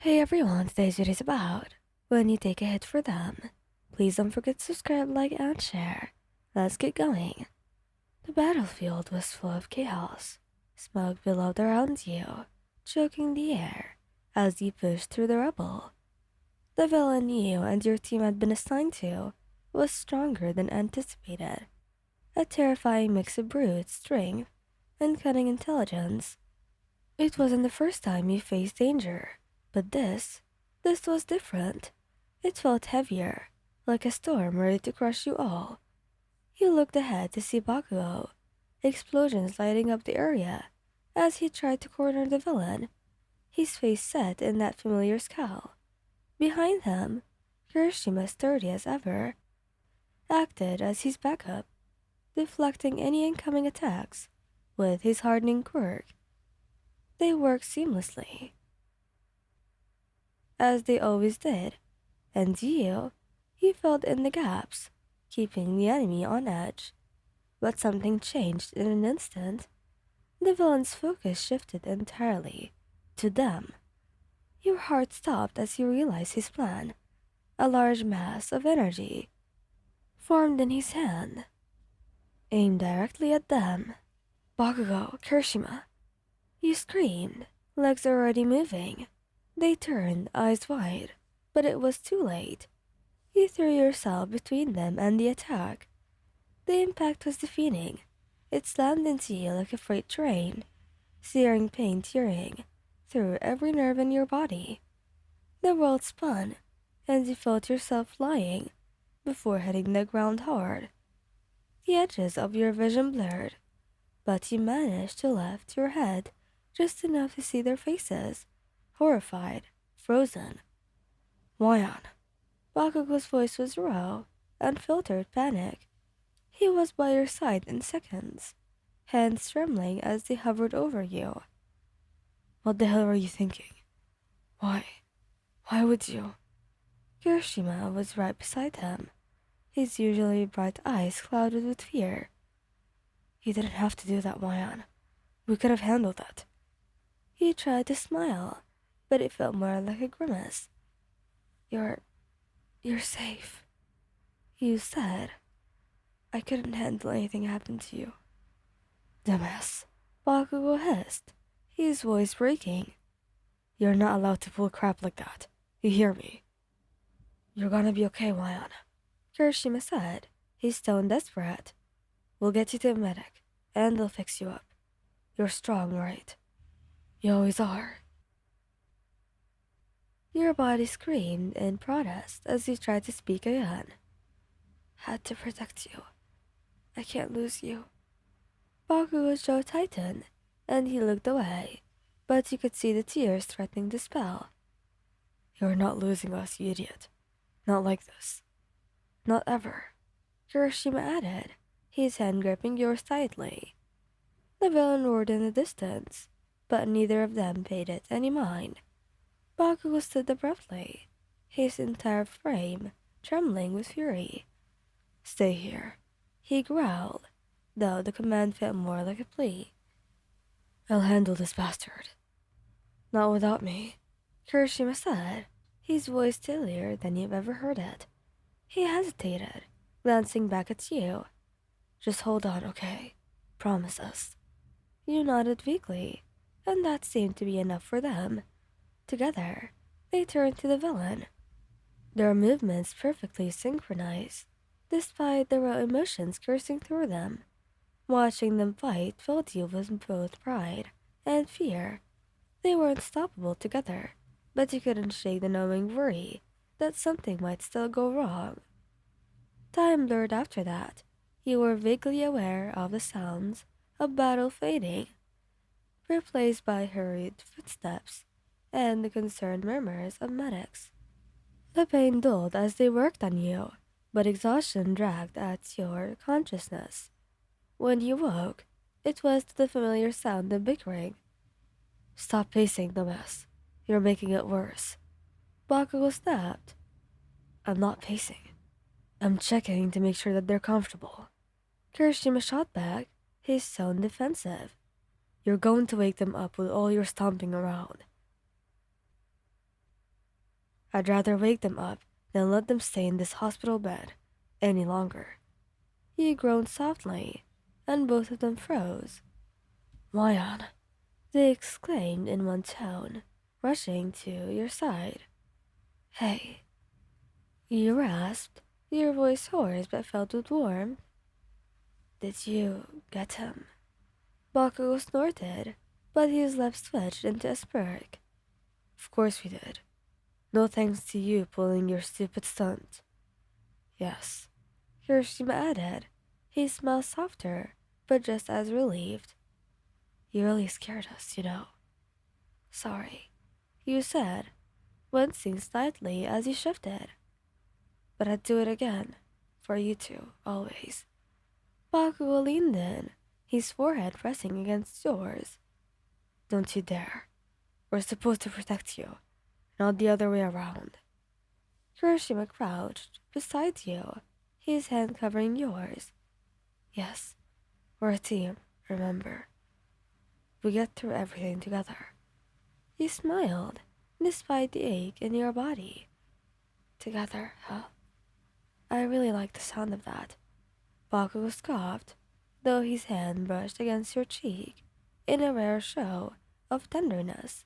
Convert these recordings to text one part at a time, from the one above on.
Hey everyone, today's video is about when you take a hit for them. Please don't forget to subscribe, like, and share. Let's get going. The battlefield was full of chaos. Smoke billowed around you, choking the air as you pushed through the rubble. The villain you and your team had been assigned to was stronger than anticipated. A terrifying mix of brute strength and cunning intelligence. It wasn't the first time you faced danger, but this was different. It felt heavier, like a storm ready to crush you all. You looked ahead to see Bakugo, explosions lighting up the area as he tried to corner the villain, his face set in that familiar scowl. Behind him, Kirishima, sturdy as ever, acted as his backup, deflecting any incoming attacks with his hardening quirk. They worked seamlessly, as they always did, and you filled in the gaps, keeping the enemy on edge. But something changed in an instant. The villain's focus shifted entirely to them. Your heart stopped as you realized his plan. A large mass of energy formed in his hand, aimed directly at them. Bakugo, Kirishima, you screamed, legs already moving. They turned, eyes wide, but it was too late. You threw yourself between them and the attack. The impact was defeating. It slammed into you like a freight train, searing pain tearing through every nerve in your body. The world spun, and you felt yourself flying before hitting the ground hard. The edges of your vision blurred, but you managed to lift your head just enough to see their faces, horrified, frozen. Moyan. Bakugo's voice was raw, unfiltered panic. He was by your side in seconds, hands trembling as they hovered over you. What the hell were you thinking? Why? Why would you? Kirishima was right beside him, his usually bright eyes clouded with fear. You didn't have to do that, Moyan. We could have handled that. He tried to smile, but it felt more like a grimace. You're safe, you said. I couldn't handle anything happen to you. Dumbass. Bakugo hissed, his voice breaking. You're not allowed to pull crap like that. You hear me? You're gonna be okay, Wayan. Kirishima said, his tone desperate. We'll get you to a medic, and they'll fix you up. You're strong, right? You always are. Your body screamed in protest as you tried to speak again. Had to protect you. I can't lose you. Bakugo's jaw tightened, and he looked away, but you could see the tears threatening the spell. You're not losing us, you idiot. Not like this. Not ever. Kirishima added, his hand gripping yours tightly. The villain roared in the distance, but neither of them paid it any mind. Bakugo stood abruptly, his entire frame trembling with fury. Stay here, he growled, though the command felt more like a plea. I'll handle this bastard. Not without me, Kirishima said, his voice steelier than you've ever heard it. He hesitated, glancing back at you. Just hold on, okay? Promise us. You nodded weakly, and that seemed to be enough for them. Together, they turned to the villain, their movements perfectly synchronized, despite the raw emotions coursing through them. Watching them fight filled you with both pride and fear. They were unstoppable together, but you couldn't shake the knowing worry that something might still go wrong. Time blurred after that. You were vaguely aware of the sounds of battle fading, replaced by hurried footsteps and the concerned murmurs of medics. The pain dulled as they worked on you, but exhaustion dragged at your consciousness. When you woke, it was to the familiar sound of bickering. Stop pacing, dumbass. You're making it worse. Bakugo snapped. I'm not pacing. I'm checking to make sure that they're comfortable. Kirishima shot back, his tone defensive. You're going to wake them up with all your stomping around. I'd rather wake them up than let them stay in this hospital bed any longer. He groaned softly, and both of them froze. Mayan, they exclaimed in one tone, rushing to your side. Hey, you rasped, your voice hoarse but filled with warmth. Did you get him? Bakugo snorted, but his lips twitched into a smirk. Of course we did. No thanks to you pulling your stupid stunt. Yes, Hiroshima added. He smiled softer, but just as relieved. You really scared us, you know. Sorry, you said, wincing slightly as he shifted. But I'd do it again. For you two, always. Bakugo leaned in, his forehead pressing against yours. Don't you dare. We're supposed to protect you, not the other way around. Hiroshima crouched beside you, his hand covering yours. Yes, we're a team, remember. We get through everything together. You smiled, despite the ache in your body. Together, huh? I really like the sound of that. Bakugo scoffed, though his hand brushed against your cheek in a rare show of tenderness.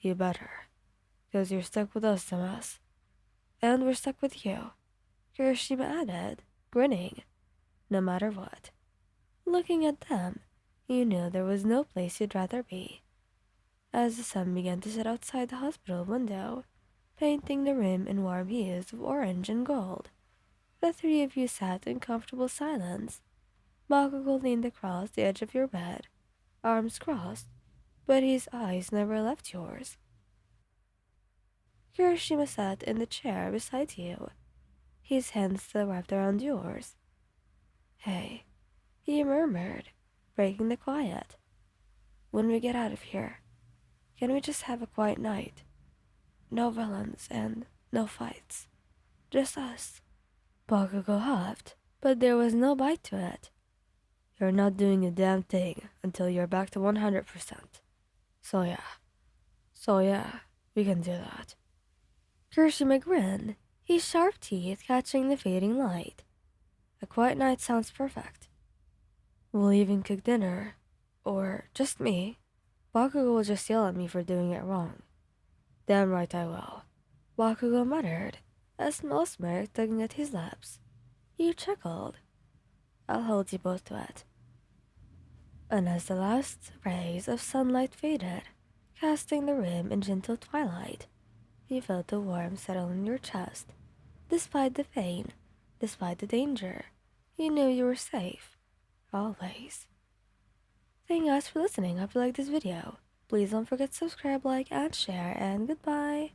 You better, 'cause you're stuck with us, Tomas. And we're stuck with you, Hiroshima added, grinning, no matter what. Looking at them, you knew there was no place you'd rather be. As the sun began to set outside the hospital window, painting the room in warm hues of orange and gold, the three of you sat in comfortable silence. Bakugo leaned across the edge of your bed, arms crossed, but his eyes never left yours. Hiroshima sat in the chair beside you, his hands still wrapped around yours. Hey, he murmured, breaking the quiet. When we get out of here, can we just have a quiet night? No villains and no fights. Just us. Bakugo huffed, but there was no bite to it. You're not doing a damn thing until you're back to 100%. So yeah, we can do that. Hiroshima grinned, his sharp teeth catching the fading light. A quiet night sounds perfect. We'll even cook dinner. Or just me. Bakugo will just yell at me for doing it wrong. Damn right I will. Bakugo muttered, a small smirk tugging at his lips. You chuckled. I'll hold you both to it. And as the last rays of sunlight faded, casting the room in gentle twilight, you felt the warmth settle in your chest. Despite the pain, despite the danger, you knew you were safe. Always. Thank you guys for listening. Hope you liked this video. Please don't forget to subscribe, like, and share, and goodbye.